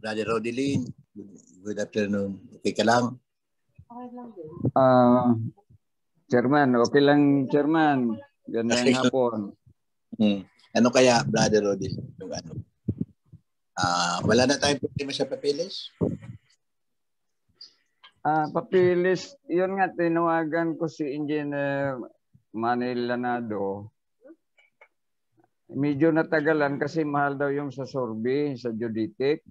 Brother Rodelin, good afternoon. Okay ka lang? Okay lang din. Chairman, okay lang, Chairman. Gandang hapon. Ano kaya, Brother Rodelin? Yung ano? Wala na tayong problema sa papeles? Papilis, yun nga, tinawagan ko si Engineer Manny Lanado. Medyo natagalan kasi mahal daw yung sa survey, sa geodetic.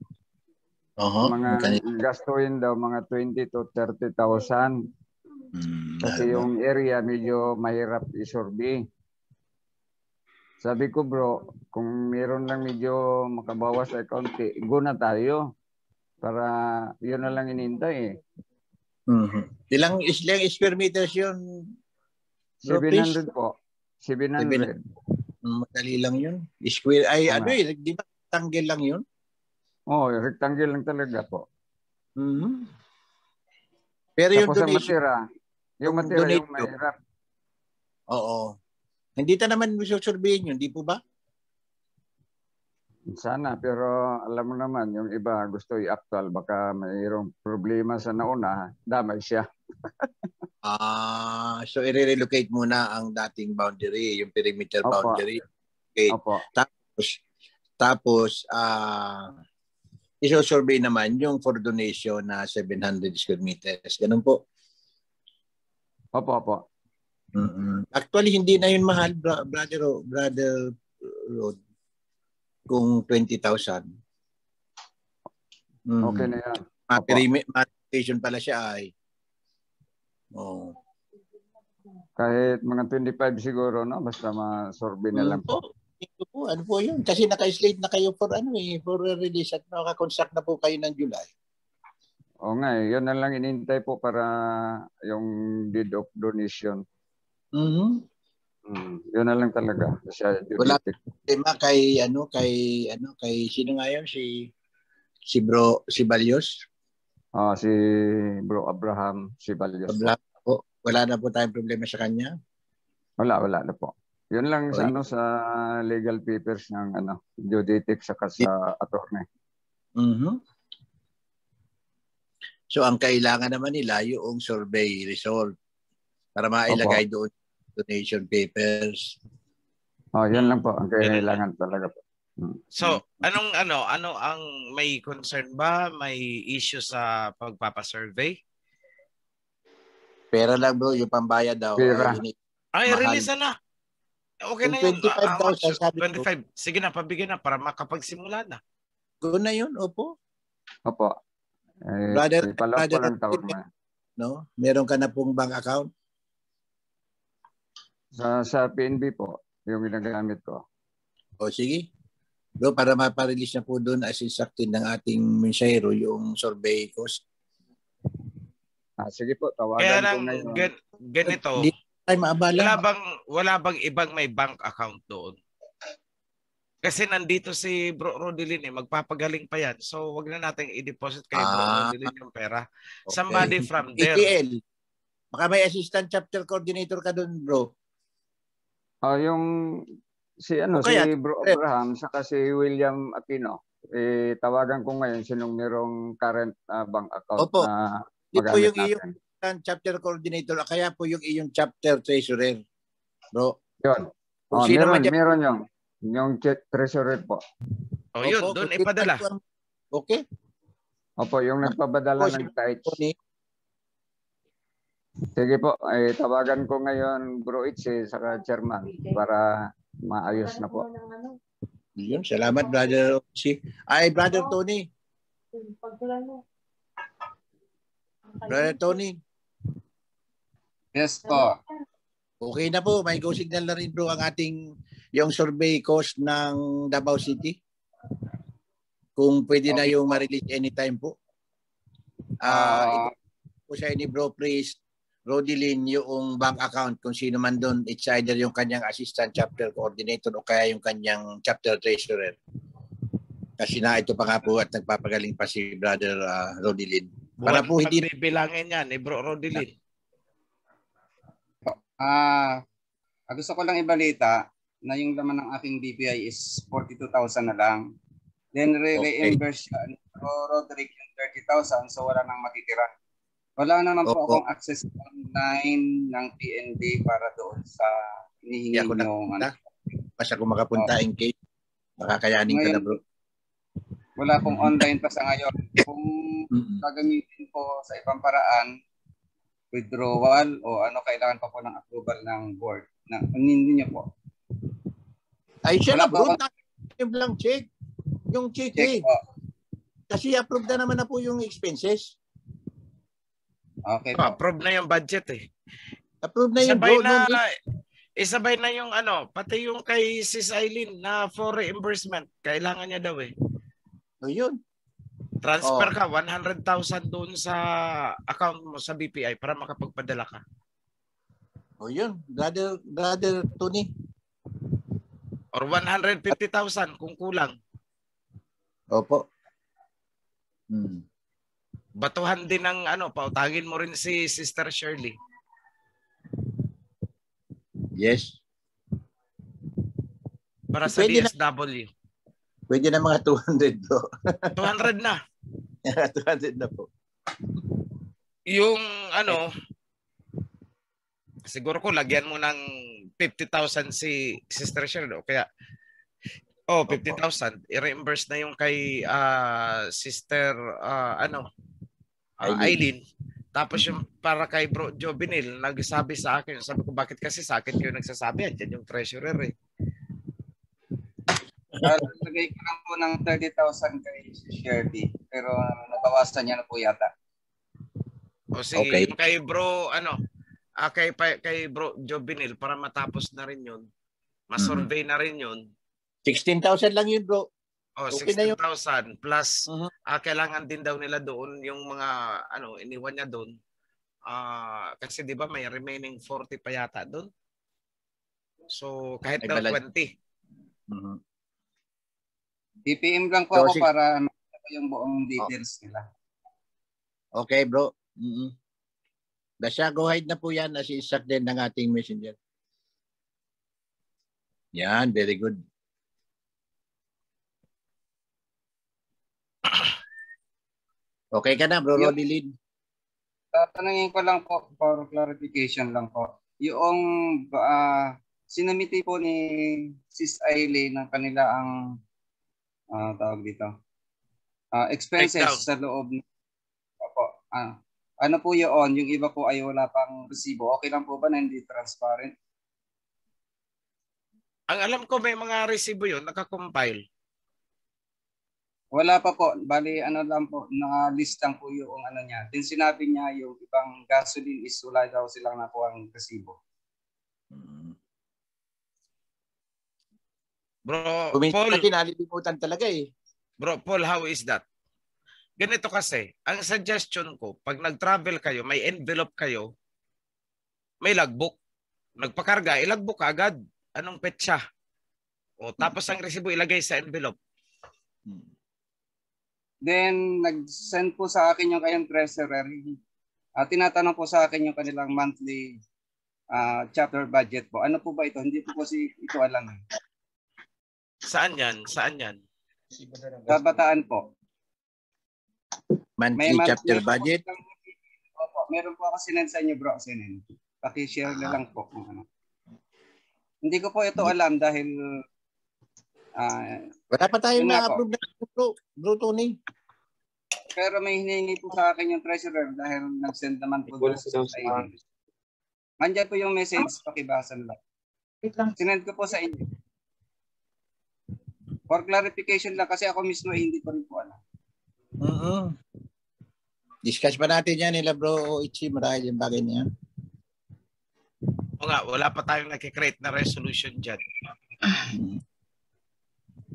Mga gastuin daw, mga 20 to 30,000. Kasi yung area medyo mahirap i-survey. Sabi ko, bro, kung meron lang medyo makabawas sa kaunti, go na tayo. Para yun na lang inintay eh. Ilang square meters yun? 700 po. 700. Madali lang yun. Square, ay ano eh, di ba rectangle lang yun? Oo, rectangle lang talaga po. Pero yung tapos donation, yung matira yung mahirap. Oo. Hindi ta naman susurveyin yun, di po ba? Sana, pero alam mo naman, yung iba gusto i-actual, baka mayroong problema sa nauna, damay siya. So i-relocate muna ang dating boundary, yung perimeter boundary. Okay. Opo. Tapos iso-survey naman yung for donation na 700 square meters. Ganun po. Opo. Actually, hindi na yun mahal, brother Rod. Kung 20,000. Okay na yan. Maturation pala siya ay. Kahit mga 25 siguro, no? Basta ma-survey na lang po. Ano po yun? Kasi naka-slate na kayo for for release at naka-construct na po kayo ng July. Oo nga eh. Yun na lang inintay po para yung deed of donation. Yun na lang talaga. Wala tema kay sino nga yun? Si Balyos? Si Bro Abraham Sibalyos. Wala na po tayong problema sa kanya? Wala na po. Yun lang sa legal papers ng geodetic saka sa attorney. So ang kailangan naman nila yung survey result para mailagay doon donation papers. Yan lang po ang kailangan talaga po. So, ano ang may concern ba? May issue sa pagpapasurvey? Pera lang bro, yung pambayad daw. Pera. Release na. Okay na yun. 25,000 sabi ko. 25. Sige na, pabigyan na para makapagsimula na. Go na yun, opo. Brother, lang taon na. No? Meron ka na pong bank account? Sa PNB po, yung ginagamit ko. Sige. Bro, para maparelease na po doon as instructed ng ating mensahero yung survey cost. Sige po, tawagan kaya ko ngayon. Ganito. Ay, maabala. Wala bang ibang may bank account doon? Kasi nandito si Bro Rodelin magpapagaling pa yan. So, wag na nating i-deposit kay Bro Rodelin yung pera. Okay. Somebody from there. ATL. Baka may assistant chapter coordinator ka doon, bro. Yung si Bro Abraham saka si William Aquino. Tawagan ko ngayon sinong merong current bank account na magamit natin. Yung iyong chapter coordinator, kaya po yung iyong chapter treasurer, bro. Yun. Meron yung treasurer po. Yun, doon ipadala. Okay. Opo, yung nagpapadala ng tithes. Sige po, tawagan ko ngayon Bro Itse saka chairman para maayos na po. Yun, salamat brother Itse. Brother Tony. Brother Tony. Yes po. Okay na po, may go signal na rin bro ang ating yung survey cost ng Davao City. Kung pwede na yung ma-release anytime po. Ito po sa ni Bro Priest Rodelin yung bank account kung sino man doon, it's either yung kanyang assistant chapter coordinator o kaya yung kanyang chapter treasurer. Kasi ito pa nga po at nagpapagaling pa si Brother Rodelin. Para po hindi bibilangin yan Bro Rodelin. Gusto ko lang ibalita na yung laman ng aking DPI is 42,000 na lang. Then re-reimburse siya Roderick yung 30,000, so wala nang matitira. Wala naman po akong access online ng PNB para doon sa hinihingi yung Pas ako makapunta in case makakayanin ka na, bro. Wala pong online pa sa ngayon. Kung gagamitin po sa ibang paraan, withdrawal o ano, kailangan pa po ng approval ng board. Hindi niyo po. Ay, siya na, bro. Yung blank check. Yung check po. Kasi approve na naman na po yung expenses. Okay po. Approve na yung budget eh. Approve na yung bro. Isabay na yung ano, pati yung kay Sis Eileen na for reimbursement. Kailangan niya daw eh. O yun. Transfer ka 100,000 doon sa account mo sa BPI para makapagpadala ka. O yun. Brother Tony. Or 150,000 kung kulang. Opo. Batuhan din ng ano, pautangin mo rin si Sister Shirley. Yes. Para sa DSW. Pwede na mga 200 bro. 200 na. 200 na po. Yung ano, siguro ko lagyan mo ng 50,000 si Sister Shirley. Kaya, 50,000. I-reimburse na yung kay Sister Eileen. Tapos yung para kay Bro Jovinil, nagsabi sa akin, sabi ko, bakit kasi sa akin kayo nagsasabi? Yan yung treasurer eh. Lagay ko lang po ng 30,000 kay Shirley, pero nabawasan niya na po yata. O sige, okay. Yung kay Bro, kay Bro Jovinil, para matapos na rin yun. Masurvey na rin yun. 16,000 lang yun, bro. Okay, 16,000 plus kailangan din daw nila doon yung mga iniwan niya doon. Kasi 'di ba may remaining 40 pa yata doon. So kahit daw 20. PPM lang po ako para makita yung buong details nila. Okay, bro. Basta go ahead na po yan as isak din ng ating messenger. Yan, very good. Okay ka na, bro Rodilin? Tatanungin ko lang po for clarification lang po. Yung sinamiti po ni Sis Eileen ng kanila ang tawag dito. Expenses sa loob po. Ano po yun? Yung iba po ay wala pang resibo. Okay lang po ba na hindi transparent? Ang alam ko may mga resibo yun, nakakompile. Wala pa po. Bali, lang po, na-list lang po yung niya. Then sinabi niya yung ibang gasoline is wala daw silang nakuha ang resibo. Bro, Paul, nalilimutan talaga eh. Bro, Paul, how is that? Ganito kasi, ang suggestion ko, pag nag-travel kayo, may envelope kayo, may logbook. Nagpakarga, ilagbook agad. Anong petsa? Tapos ang resibo ilagay sa envelope. Then, nag-send po sa akin yung kayang treasurer. Tinatanong po sa akin yung kanilang monthly chapter budget po. Ano po ba ito? Hindi po kasi ito alam. Saan yan? Sa Bataan po. Monthly chapter budget? Opo, meron po ako sinend sa inyo, bro. Paki-share na lang po. Hindi ko po ito alam dahil wala pa tayong na-approve na bro Tony. Pero may hinihingi po sa akin yung treasurer dahil nag-send naman po doon sa inyo. Nandiyan po yung message, pakibasa lang. Sinend ko po sa inyo. For clarification lang kasi ako mismo hindi ko rin po alam. Discuss pa natin yan nila bro Ichi, marahil yung bagay niya. O nga, wala pa tayong nakikreate na resolution dyan.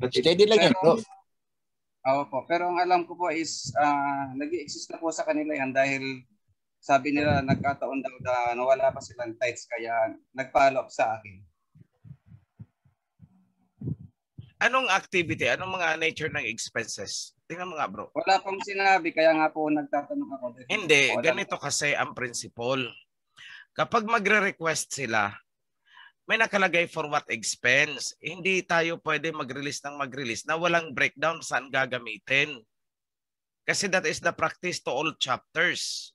Steady lang yan bro. Po. Pero ang alam ko po is nag-i-exist na po sa kanila yan dahil sabi nila nagkataon daw na wala pa silang tithes kaya nag-follow up sa akin. Anong activity? Anong mga nature ng expenses? Tingnan mo nga bro. Wala pang sinabi kaya nga po nagtatanong ako. Hindi, ganito kasi ang principle. Kapag magre-request sila, may nakalagay for what expense. Hindi tayo pwede mag-release na walang breakdown saan gagamitin. Kasi that is the practice to all chapters.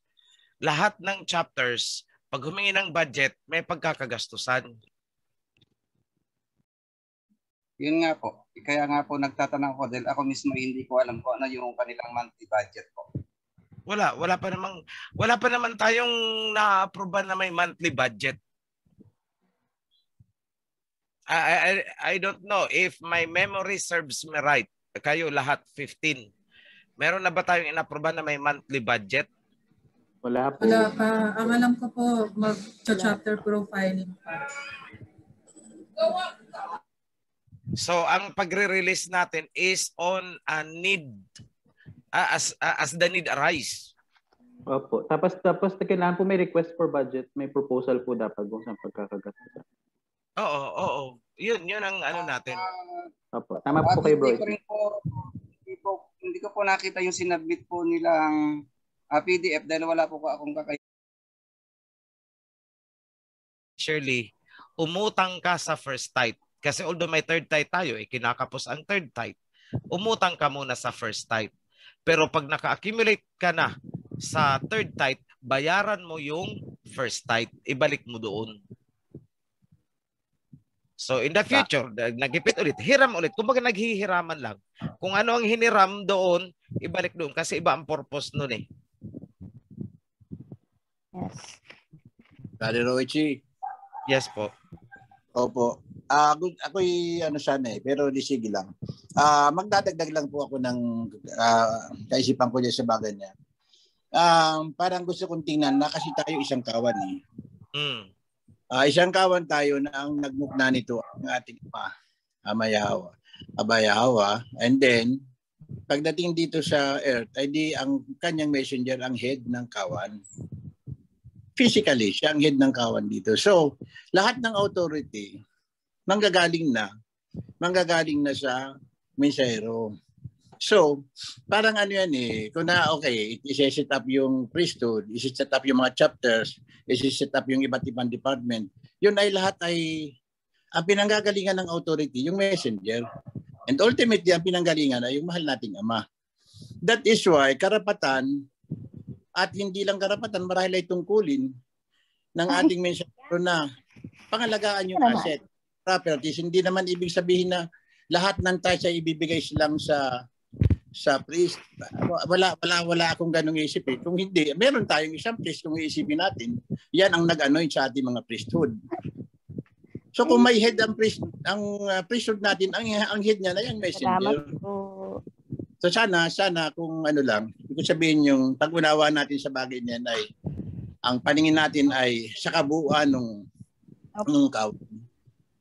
Lahat ng chapters, pag humingi ng budget, may pagkakagastusan. Yun nga po. Kaya nga po nagtatanong ko dahil ako mismo hindi ko alam kung ano yung kanilang monthly budget po. Wala pa naman tayong na-approve na may monthly budget. I don't know if my memory serves me right. Kayo lahat 15. Meron na ba tayong in-approve na may monthly budget? Wala po. Wala pa. Ang alam ko po, mag-chapter profiling pa. So, ang pagre-release natin is on a need, as the need arise. Opo. Tapos kailangan po may request for budget, may proposal po dapat kung saan pagkakagastusan. Oo. Yun ang ano natin. Opo. Tama po kayo, bro. Hindi ko po nakita yung sinabit po nilang PDF dahil wala po akong Shirley, umutang ka sa first tithe. Kasi although may third tithe tayo, kinakapos ang third tithe. Umutang ka muna sa first tithe. Pero pag naka-accumulate ka na sa third tithe, bayaran mo yung first tithe. Ibalik mo doon. So in the future, nagipit ulit, hiram ulit. Kumbaga naghihiraman lang. Kung ano ang hiniram doon, ibalik doon. Kasi iba ang purpose nun eh. Yes. Daddy Roichi. Yes po. Opo. Ako'y sana pero di sige lang. Magdadagdag lang po ako ng kaisipan ko dyan sa bagay niya. Parang gusto kong tingnan na kasi tayo isang kawan eh. Isang kawan tayo na ang nagmukna nito ang ating Abayahawa. And then, pagdating dito sa earth, ay di ang kanyang messenger ang head ng kawan. Physically, siya ang head ng kawan dito. So, lahat ng authority, manggagaling na sa mensahero. So, parang ano yan eh, kung na okay, isi-set up yung priesthood, isi-set up yung mga chapters, isi-set up yung iba't ibang department, yun ay lahat ay ang pinanggagalingan ng authority, yung messenger. And ultimately, ang pinanggalingan ay yung mahal nating Ama. That is why, karapatan, at hindi lang karapatan, marahil ay tungkulin ng ating mensahero na pangalagaan yung asset, properties. Hindi naman ibig sabihin na lahat ng tax ay ibibigay silang sa priest. Wala akong ganung isip eh. Kung hindi, meron tayong isang priest kung iisipin natin. Yan ang nag-anoint sa ating mga priesthood. So kung may head ang priesthood natin, ang head niya na yung messenger. Salamat po. So sana kung ano lang, ibig sabihin yung pag-unawa natin sa bagay niyan ay ang paningin natin ay sa kabuuan nung kawan.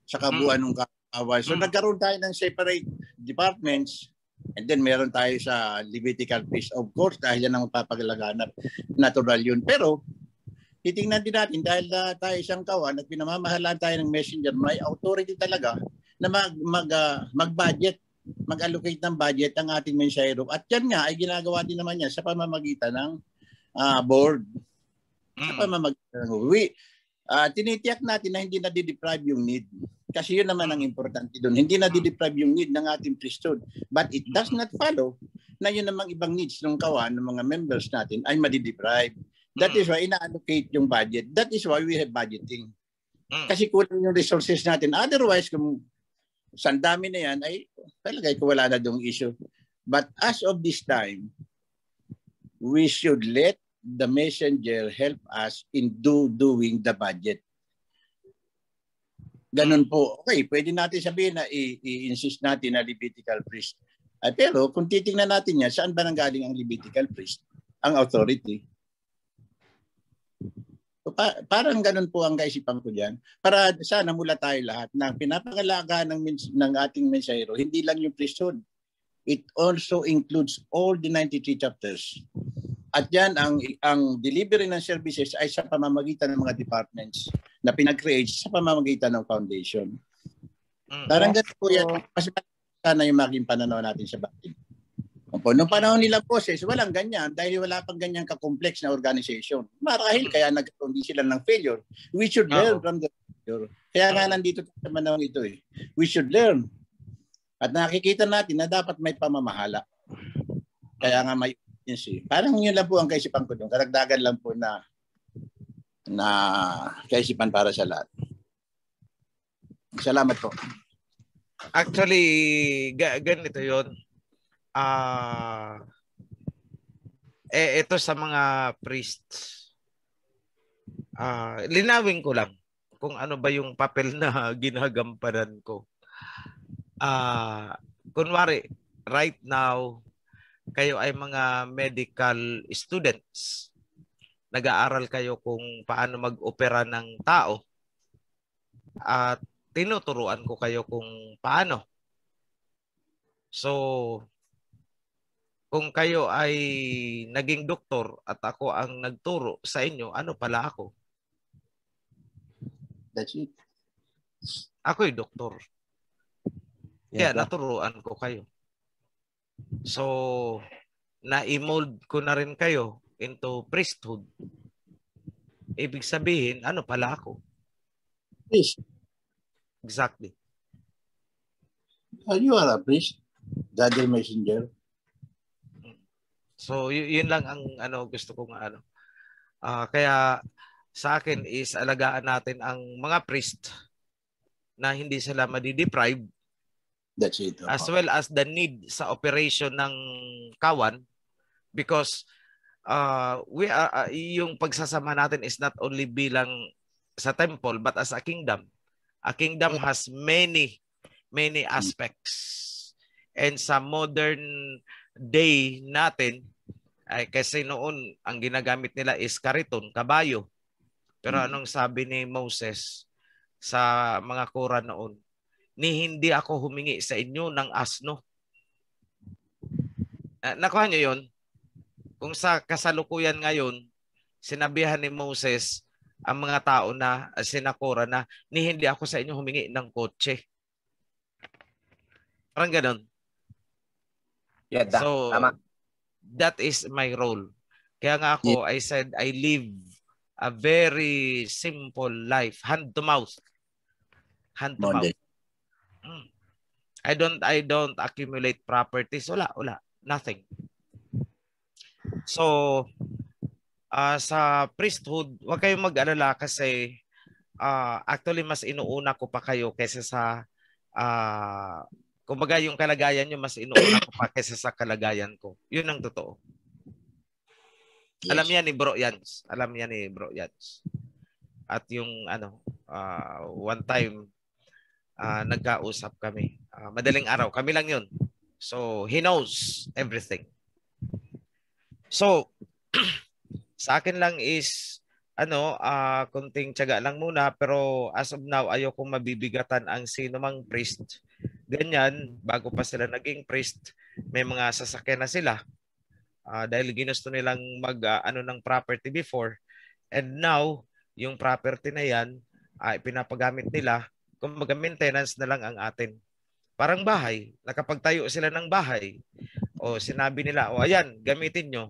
Sa kabuuan ng kawan. So nagkaroon tayo ng separate departments and then meron tayo sa Levitical priest. Of course, dahil yan ang magpapagalaganap. Natural yun. Pero titingnan din natin dahil tayo isang kawan at pinamamahalaan tayo ng messenger, may authority talaga na mag-budget, mag-allocate ng budget ang ating mensahero. At yan nga ay ginagawa din naman yan sa pamamagitan ng board. Sa pamamagitan ng tinitiyak natin na hindi na-deprive yung need. Kasi yun naman ang importante doon. Hindi na-deprive yung need ng ating priesthood. But it does not follow na yun namang ibang needs ng kawan, ng mga members natin ay madi-deprive. That is why ina-allocate yung budget. That is why we have budgeting. Kasi kulang yung resources natin. Otherwise, kung sandami na yan, ay talagay ko wala na dong issue. But as of this time, we should let the messenger help us in doing the budget. Ganun po. Okay, pwede natin sabihin na i-insist natin na Levitical priest. Pero kung titingnan natin yan, saan ba nanggaling ang Levitical priest? Ang authority. So, parang ganun po ang kaisipan ko dyan. Para sana mula tayo lahat na pinapangalagaan ng ating mensahero, hindi lang yung priesthood. It also includes all the 93 chapters. At yan, ang delivery ng services ay sa pamamagitan ng mga departments na pinag-create sa pamamagitan ng foundation. Parang ganun po yan. Mas sana yung maging pananaw natin sa bakit. Noong panahon nila Moses, walang ganyan dahil wala pang ganyang ka-complex na organization. Marahil kaya nagkaroon din sila ng failure. We should learn from the failure. Kaya nga nandito sa panahon ito eh. We should learn. At nakikita natin na dapat may pamamahala. Kaya nga may Yes, parang yun lang po ang kaisipan ko doon. Karagdagan lang po na kaisipan para sa lahat. Salamat po. Actually, ganito yun. Ito sa mga priests. Linawin ko lang kung ano ba yung papel na ginagampanan ko. Kunwari, right now, kayo ay mga medical students. Nag-aaral kayo kung paano mag-opera ng tao. At tinuturuan ko kayo kung paano. So, kung kayo ay naging doktor at ako ang nagturo sa inyo, ano pala ako? That's it. Ako'y doktor. Kaya naturuan ko kayo. So, na-mold ko na rin kayo into priesthood. Ibig sabihin, ano pala ako? Priest. Exactly. You are a priest. Daddy messenger. So, yun lang ang gusto kong kaya sa akin is alagaan natin ang mga priest na hindi sila madi-deprive. That's it. As well as the need sa operation ng kawan, because we are yung pagsasama natin is not only bilang sa temple but as a kingdom. A kingdom has many aspects. And sa modern day natin, ay kasi noon ang ginagamit nila is kariton, kabayo. Pero anong sabi ni Moses sa mga kura noon? Ni hindi ako humingi sa inyo ng asno. Nakuha niyo yun? Kung sa kasalukuyan ngayon, sinabihan ni Moses ang mga tao na sinakura na ni hindi ako sa inyo humingi ng kotse. Parang ganun. Yeah, so, tama. That is my role. Kaya nga ako, I said, I live a very simple life. Hand to mouth. Hand to mouth. I don't accumulate properties. Wala. Nothing. So, sa priesthood, huwag kayong mag-alala kasi actually mas inuuna ko pa kayo kaysa sa kumbaga yung kalagayan nyo, mas inuuna ko pa kaysa sa kalagayan ko. Yun ang totoo. Yes. Alam yan ni Bro Yans. At yung one time, nagkausap kami. Madaling araw. Kami lang yun. So, he knows everything. So, sa akin lang is, kunting tiyaga lang muna. Pero as of now, ayokong mabibigatan ang sino mang priest. Ganyan, bago pa sila naging priest, may mga sasakyan na sila. Dahil ginusto nilang ng property before. And now, yung property na yan, pinapagamit nila. Kung mag-maintenance na lang ang atin. Parang bahay. Nakapagtayo sila ng bahay. O sinabi nila, ayan, gamitin nyo.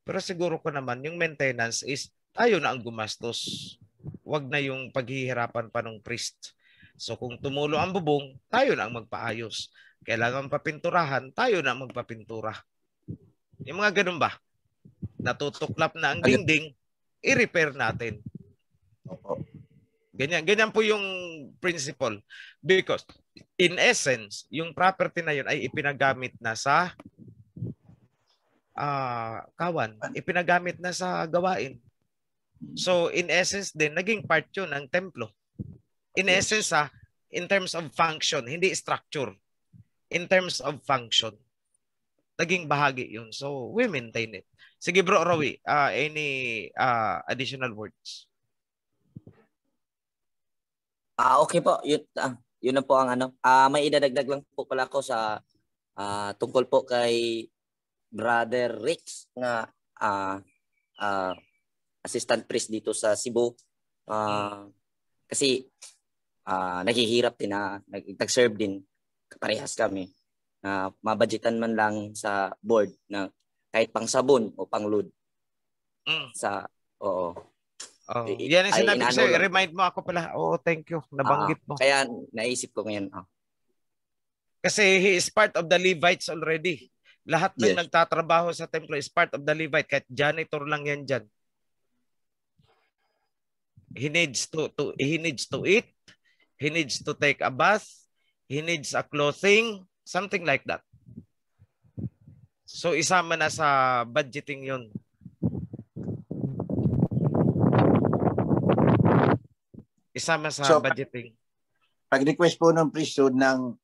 Pero siguro ko naman, yung maintenance is tayo na ang gumastos. Wag na yung paghihirapan pa ng priest. So kung tumulo ang bubong, tayo na ang magpaayos. Kailangan papinturahan, tayo na ang magpapintura. Yung mga ganun ba? Natutuklap na ang dingding, i-repair natin. Ganyan po yung principle. Because in essence, yung property na yun ay ipinagamit na sa kawan. Ipinagamit na sa gawain. So in essence din, naging part yun ng templo. In essence, in terms of function, hindi structure. In terms of function, naging bahagi yun. So we maintain it. Sige Bro Rowie, any additional words? Okay po, yun na po ang may idadagdag lang po pala ako sa tungkol po kay Brother Rix na assistant priest dito sa Cebu. Kasi naghihirap din nag-serve din parehas kami. Mabudgetan man lang sa board na kahit pang sabon o pang load. Yan ang sinabi ko sa'yo. Remind mo ako pala. Thank you. Nabanggit mo. Kaya naisip ko ngayon. Kasi he is part of the Levites already. Lahat ng nagtatrabaho sa templo is part of the Levite. Kahit janitor lang yan dyan. He needs to eat. He needs to take a bath. He needs a clothing. Something like that. So isama na sa budgeting yun. Isama sa budgeting. Pag-request po ng priesthood ng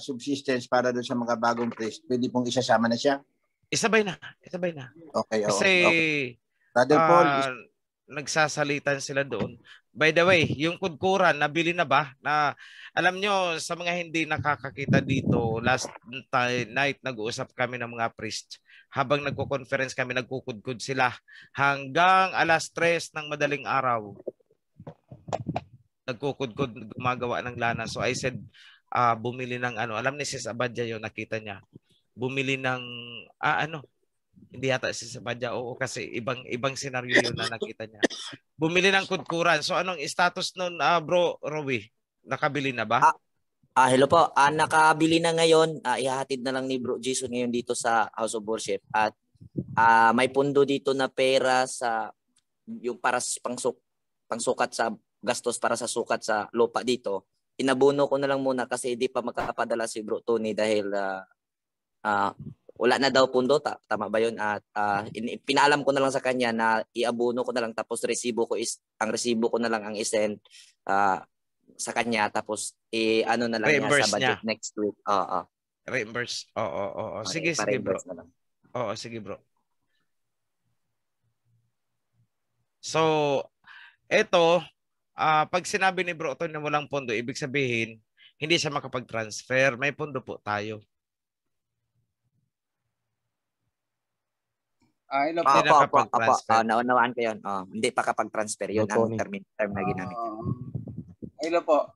subsistence para doon sa mga bagong priest, pwede pong isasama na siya? Isabay na. Okay. Kasi Brother Paul, nagsasalitan sila doon. By the way, yung kudkuran, nabili na ba? Na, alam nyo, sa mga hindi nakakakita dito, last night nag-uusap kami ng mga priest. Habang nagko-conference kami, nagkukudkud sila hanggang 3:00 ng madaling araw. Nagkukudkud, gumagawa ng lana. So I said, bumili ng alam ni Sis Abadja yun, nakita niya. Bumili ng, hindi yata si Sabadya, oo, kasi ibang senaryo yun na nakita niya. Bumili ng kudkuran. So anong status nun, Bro Rowie? Nakabili na ba? Hello po. Nakabili na ngayon. Ihahatid na lang ni Bro Jason ngayon dito sa House of Worship. At may pundo dito na pera sa yung para pangsukat sa gastos para sa sukat sa lupa dito. Inabuno ko na lang muna kasi hindi pa magkapadala si Bro Tony dahil wala na daw pundo, tama ba yun? At pinaalam ko na lang sa kanya na iabuno ko na lang tapos ang resibo ko na lang ang isend sa kanya tapos na lang niya sa budget niya next week. Reimburse. Oo. Sige bro. Oo, sige bro. So, eto, pag sinabi ni Bro Tony na walang pondo, ibig sabihin, hindi siya makapag-transfer. May pondo po tayo. Naunawaan ko yun. Hindi pa kapag-transfer. Yun ang term na ginamit. Hello po.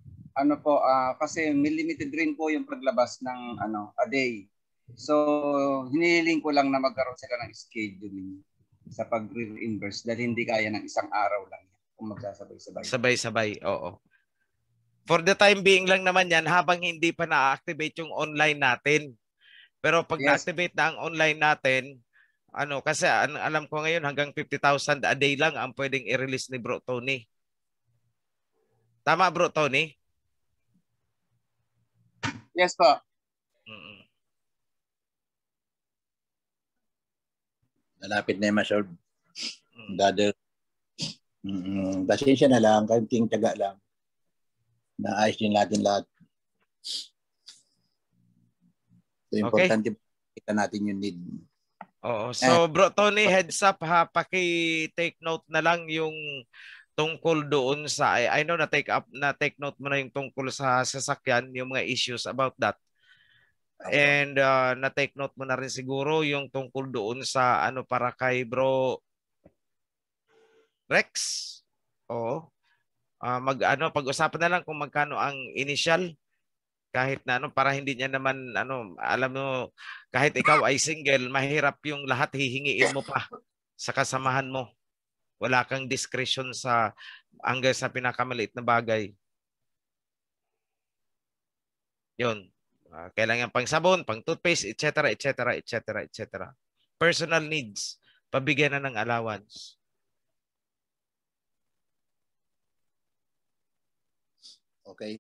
Kasi may limited rin po yung paglabas ng a day. So, hinihiling ko lang na magkaroon sila ng scheduling sa pag-reimburse dahil hindi kaya ng isang araw lang kung magsasabay-sabay. Sabay-sabay, oo. For the time being lang naman yan habang hindi pa na-activate yung online natin. Pero pag na-activate na ang online natin, kasi alam ko ngayon hanggang 50,000 a day lang ang pwedeng i-release ni Bro Tony. Tama, Bro Tony? Yes po. Nalapit na yung ma-solve. Pasensya na lang, kaunting tiyaga lang. Naayos din natin lahat. So, importante kita natin yung need. Oo. So, Bro Tony, heads up ha, paki-take note na lang yung tungkol doon sa, I know na-take note mo na yung tungkol sa sasakyan, yung mga issues about that. And na-take note mo na rin siguro yung tungkol doon sa para kay Bro Rex. Oo. Pag-usapan na lang kung magkano ang initial kahit na para hindi niya naman alam mo kahit ikaw ay single, mahirap yung lahat hihingiin mo pa sa kasamahan mo. Wala kang discretion hanggang sa pinakamaliit na bagay. Yun. Kailangan pang sabon, pang toothpaste, etc. Personal needs. Pabigyan na ng allowance. Okay.